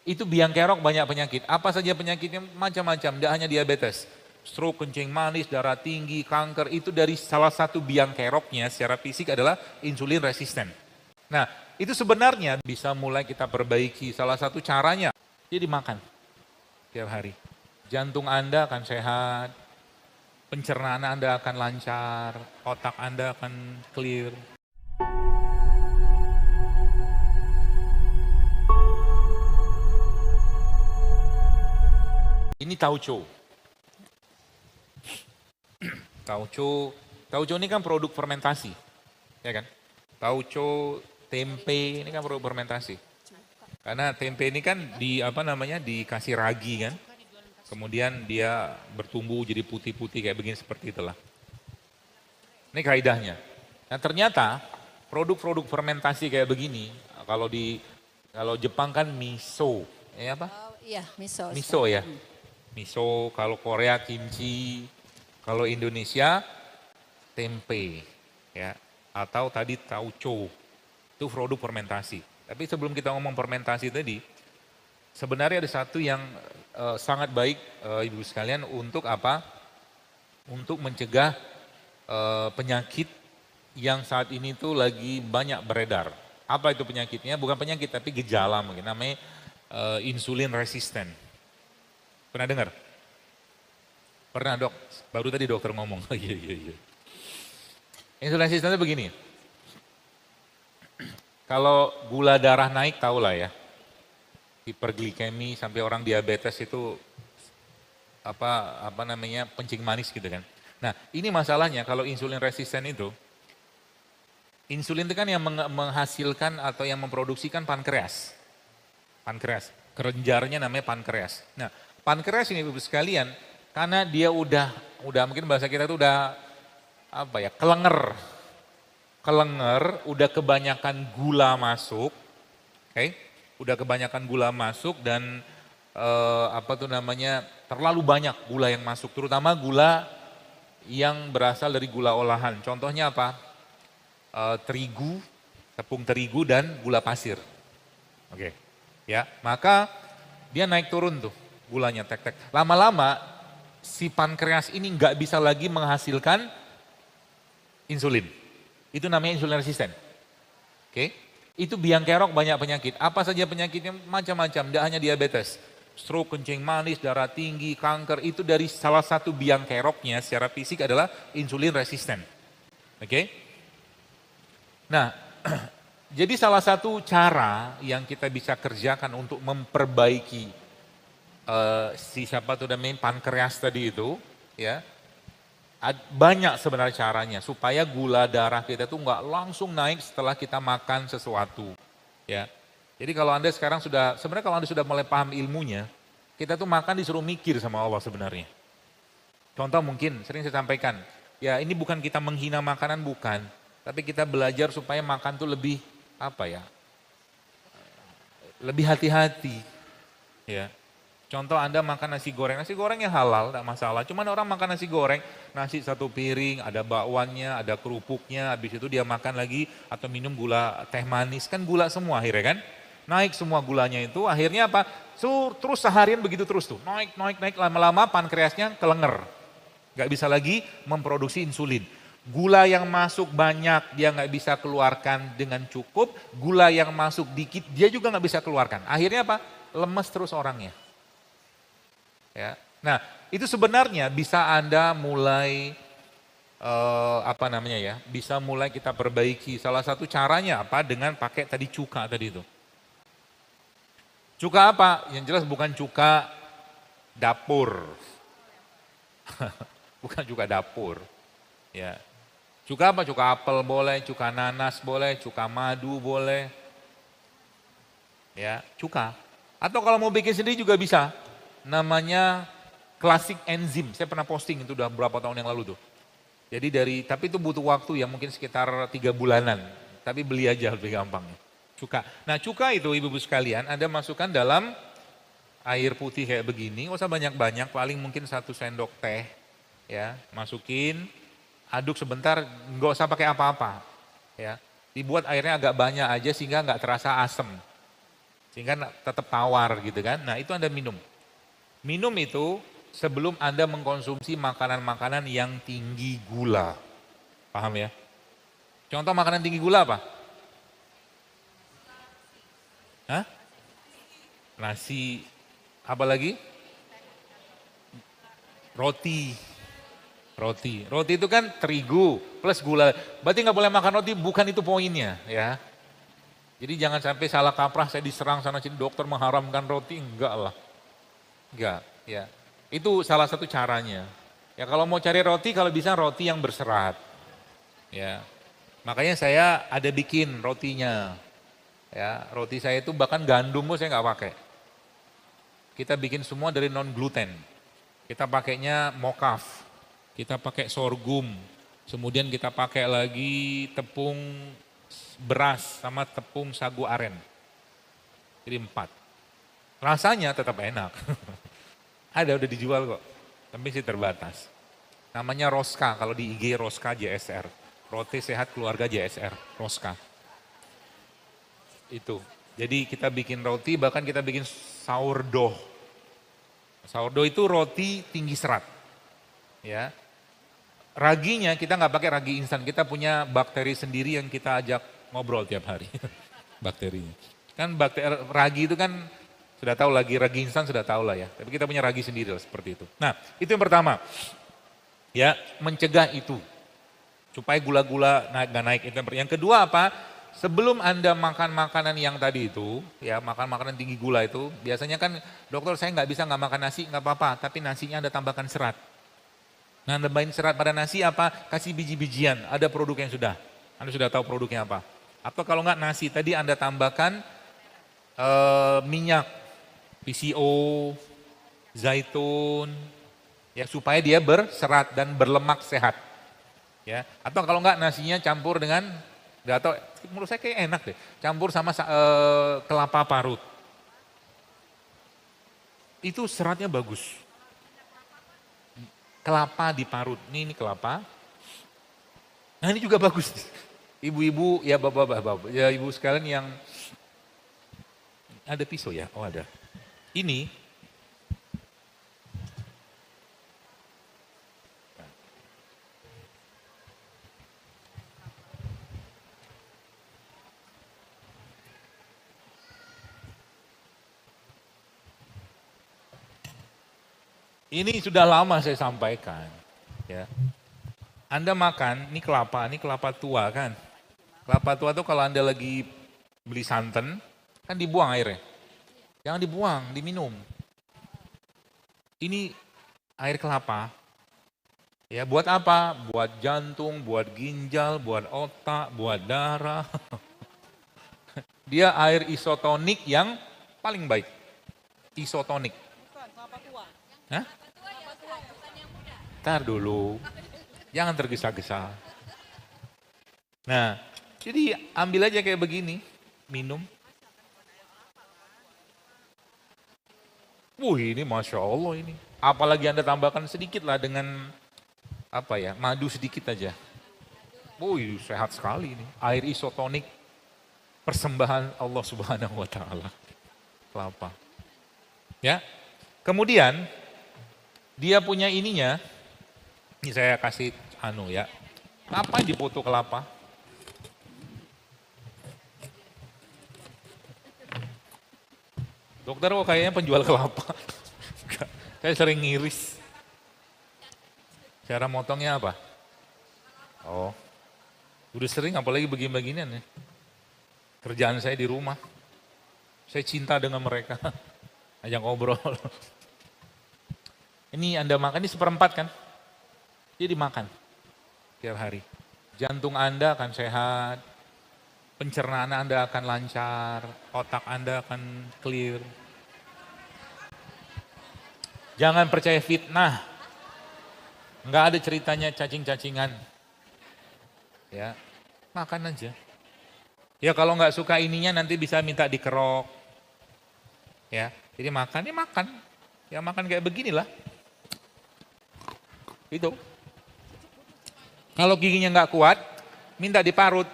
Itu biang kerok banyak penyakit. Apa saja penyakitnya? Macam-macam, tidak hanya diabetes. Stroke, kencing manis, darah tinggi, kanker, itu dari salah satu biang keroknya secara fisik adalah insulin resisten. Nah, itu sebenarnya bisa mulai kita perbaiki. Salah satu caranya, jadi makan tiap hari. Jantung Anda akan sehat, pencernaan Anda akan lancar, otak Anda akan clear. Ini tauco. Tauco ini kan produk fermentasi, ya kan? Tauco, tempe ini kan produk fermentasi. Karena tempe ini kan dikasih ragi kan, kemudian dia bertumbuh jadi putih-putih kayak begini seperti itulah. Ini kaidahnya. Nah ternyata produk-produk fermentasi kayak begini, kalau Jepang kan miso, ya apa? Iya, miso. Miso ya. Miso, kalau Korea kimchi, kalau Indonesia tempe, ya, atau tadi tauco, itu produk fermentasi. Tapi sebelum kita ngomong fermentasi tadi, sebenarnya ada satu yang sangat baik ibu sekalian untuk apa? Untuk mencegah penyakit yang saat ini tuh lagi banyak beredar. Apa itu penyakitnya? Bukan penyakit tapi gejala mungkin, namanya insulin resisten. Pernah dengar? Pernah dok? Baru tadi dokter ngomong. Oh, iya. Insulin resisten itu begini. Kalau gula darah naik tahulah ya. Hiperglikemi sampai orang diabetes itu kencing manis gitu kan. Nah, ini masalahnya kalau insulin resisten itu, insulin itu kan yang menghasilkan atau yang memproduksikan pankreas. Pankreas, kelenjarnya namanya pankreas. Nah, pankreas ini Ibu sekalian, karena dia udah mungkin bahasa kita itu udah kelenger, udah kebanyakan gula masuk, udah kebanyakan gula masuk dan terlalu banyak gula yang masuk, terutama gula yang berasal dari gula olahan. Contohnya apa? Terigu, tepung terigu dan gula pasir. Oke. Ya, maka dia naik turun tuh gulanya tek-tek. Lama-lama si pankreas ini nggak bisa lagi menghasilkan insulin. Itu namanya insulin resisten. Oke. Itu biang kerok banyak penyakit. Apa saja penyakitnya? Macam-macam, tidak hanya diabetes. Stroke, kencing manis, darah tinggi, kanker, itu dari salah satu biang keroknya secara fisik adalah insulin resisten. Oke. Nah, jadi salah satu cara yang kita bisa kerjakan untuk memperbaiki pankreas tadi itu, ya banyak sebenarnya caranya supaya gula darah kita tuh nggak langsung naik setelah kita makan sesuatu, ya. Jadi kalau Anda sekarang sebenarnya kalau Anda sudah mulai paham ilmunya, kita tuh makan disuruh mikir sama Allah sebenarnya. Contoh mungkin sering saya sampaikan, ya ini bukan kita menghina makanan, bukan, tapi kita belajar supaya makan tuh lebih lebih hati-hati, ya. Contoh Anda makan nasi goreng yang halal, tidak masalah. Cuman orang makan nasi goreng, nasi satu piring, ada bakwannya, ada kerupuknya, habis itu dia makan lagi atau minum gula teh manis, kan gula semua akhirnya kan. Naik semua gulanya itu, akhirnya apa? Terus seharian begitu terus tuh, naik, lama-lama pankreasnya kelenger. Gak bisa lagi memproduksi insulin. Gula yang masuk banyak dia nggak bisa keluarkan dengan cukup, gula yang masuk dikit dia juga nggak bisa keluarkan. Akhirnya apa? Lemes terus orangnya. Ya. Nah itu sebenarnya bisa Anda mulai bisa mulai kita perbaiki. Salah satu caranya apa? Dengan pakai tadi cuka tadi itu. Cuka apa? Yang jelas bukan cuka dapur, bukan cuka dapur. Ya. Cuka apa? Cuka apel boleh, cuka nanas boleh, cuka madu boleh. Ya, cuka. Atau kalau mau bikin sendiri juga bisa. Namanya klasik enzim. Saya pernah posting itu udah berapa tahun yang lalu tuh. Jadi tapi itu butuh waktu ya mungkin sekitar 3 bulanan. Tapi beli aja lebih gampangnya. Cuka. Nah cuka itu ibu-ibu sekalian Anda masukkan dalam air putih kayak begini. Nggak usah banyak-banyak, paling mungkin 1 sendok teh. Ya, masukin. Aduk sebentar, nggak usah pakai apa-apa, ya. Dibuat airnya agak banyak aja sehingga nggak terasa asam. Sehingga tetap tawar gitu kan. Nah itu Anda minum. Minum itu sebelum Anda mengkonsumsi makanan-makanan yang tinggi gula. Paham ya? Contoh makanan tinggi gula apa? Hah? Nasi, apa lagi? Roti. Roti itu kan terigu plus gula. Berarti nggak boleh makan roti, bukan itu poinnya ya. Jadi jangan sampai salah kaprah saya diserang sana sini dokter mengharamkan roti, enggak lah. Enggak, ya. Itu salah satu caranya. Ya kalau mau cari roti, kalau bisa roti yang berserat. Ya. Makanya saya ada bikin rotinya. Ya, roti saya itu bahkan gandum pun saya nggak pakai. Kita bikin semua dari non gluten. Kita pakainya mokaf. Kita pakai sorghum, kemudian kita pakai lagi tepung beras sama tepung sagu aren. Jadi 4. Rasanya tetap enak. Ada udah dijual kok, tapi sih terbatas. Namanya Roska, kalau di IG Roska JSR. Roti Sehat Keluarga JSR, Roska. Itu. Jadi kita bikin roti, bahkan kita bikin sourdough. Sourdough itu roti tinggi serat. Ya. Raginya kita nggak pakai ragi instan, kita punya bakteri sendiri yang kita ajak ngobrol tiap hari. Bakterinya. Kan bakteri ragi itu kan sudah tahu lagi, ragi instan sudah tahu lah ya. Tapi kita punya ragi sendiri lah seperti itu. Nah, itu yang pertama. Ya, mencegah itu. Supaya gula-gula nggak naik. Yang kedua apa? Sebelum Anda makan makanan yang tadi itu, ya makan makanan tinggi gula itu, biasanya kan dokter saya nggak bisa nggak makan nasi, nggak apa-apa, tapi nasinya Anda tambahkan serat. Nah, nambahin serat pada nasi apa? Kasih biji-bijian, ada produk yang sudah. Anda sudah tahu produknya apa. Atau kalau enggak nasi, tadi Anda tambahkan minyak, PCO, zaitun, ya supaya dia berserat dan berlemak sehat. Ya, atau kalau enggak nasinya campur dengan, enggak tahu, menurut saya kayak enak deh, campur sama kelapa parut. Itu seratnya bagus. Kelapa diparut, ini kelapa. Nah ini juga bagus. Ibu-ibu, ya bapak-bapak, ya ibu sekalian yang ada pisau ya, oh ada. Ini ini sudah lama saya sampaikan. Ya. Anda makan, ini kelapa tua kan. Kelapa tua itu kalau Anda lagi beli santan, kan dibuang airnya. Jangan dibuang, diminum. Ini air kelapa. Ya buat apa? Buat jantung, buat ginjal, buat otak, buat darah. Dia air isotonik yang paling baik. Isotonik. Hah? Ntar dulu, jangan tergesa-gesa. Nah, jadi ambil aja kayak begini, minum. Ini Masya Allah ini. Apalagi Anda tambahkan sedikit lah dengan apa ya, madu sedikit aja. Sehat sekali ini. Air isotonik, persembahan Allah Subhanahu wa Ta'ala. Kelapa. Ya, kemudian dia punya ininya. Ini saya kasih ya. Apa yang dipoto kelapa? Dokter kok kayaknya penjual kelapa. Saya sering ngiris. Cara motongnya apa? Oh, udah sering apalagi begini-beginian ya. Kerjaan saya di rumah. Saya cinta dengan mereka. Ajak ngobrol. Ini Anda makan, ini 1/4 kan? Dia dimakan tiap hari. Jantung Anda akan sehat, pencernaan Anda akan lancar, otak Anda akan clear. Jangan percaya fitnah. Enggak ada ceritanya cacing-cacingan. Ya, makan aja. Ya kalau nggak suka ininya nanti bisa minta dikerok. Ya, jadi makan, ya makan. Ya makan kayak beginilah. Itu. Kalau giginya nggak kuat, minta diparut.